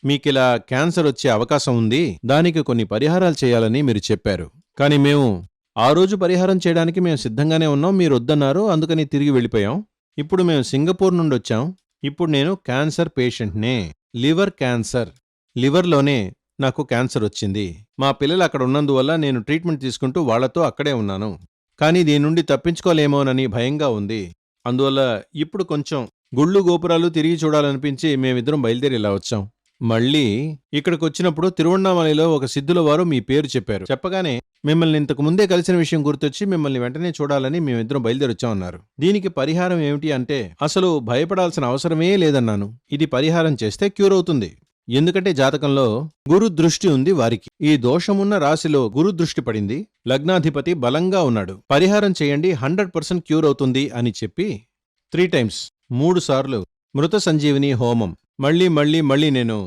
మీకిలా cancer వచ్చే అవకాశం ఉంది, దానికి కొన్ని పరిహారాలు చేయాలని మీరు చెప్పారు. కానీ మేము ఆ రోజు పరిహారం చేయడానికి మేము సిద్ధంగానే ఉన్నాం. మీరు వద్దన్నారు, అందుకని తిరిగి వెళ్ళిపోయాం. ఇప్పుడు మేము సింగపూర్ నుండి వచ్చాం. ఇప్పుడు నేను క్యాన్సర్ పేషెంట్నే. Liver cancer. లివర్లోనే నాకు క్యాన్సర్ వచ్చింది. మా పిల్లలు అక్కడ ఉన్నందువల్ల నేను ట్రీట్మెంట్ తీసుకుంటూ వాళ్లతో అక్కడే ఉన్నాను. కానీ దీని నుండి తప్పించుకోలేమోనని భయంగా ఉంది. అందువల్ల ఇప్పుడు కొంచెం గుళ్ళు గోపురాలు తిరిగి చూడాలనిపించి మేమిద్దరం బయలుదేరి ఇలా వచ్చాం. మళ్ళీ ఇక్కడికొచ్చినప్పుడు తిరువణ్ణామలైలో ఒక సిద్ధుల వారు మీ పేరు చెప్పారు. చెప్పగానే మిమ్మల్ని ఇంతకు ముందే కలిసిన విషయం గుర్తొచ్చి మిమ్మల్ని వెంటనే చూడాలని మేమిద్దరం బయలుదేరొచ్చామన్నారు. దీనికి పరిహారం ఏమిటి అంటే అసలు భయపడాల్సిన అవసరమే లేదన్నాను. ఇది పరిహారం చేస్తే క్యూర్ అవుతుంది. ఎందుకంటే జాతకంలో గురు దృష్టి ఉంది వారికి. ఈ దోషమున్న రాశిలో గురు దృష్టి పడింది. లగ్నాధిపతి బలంగా ఉన్నాడు. పరిహారం చేయండి, 100% క్యూర్ అవుతుంది అని చెప్పి 3 times 3 సార్లు మృత సంజీవిని హోమం మళ్ళీ నేను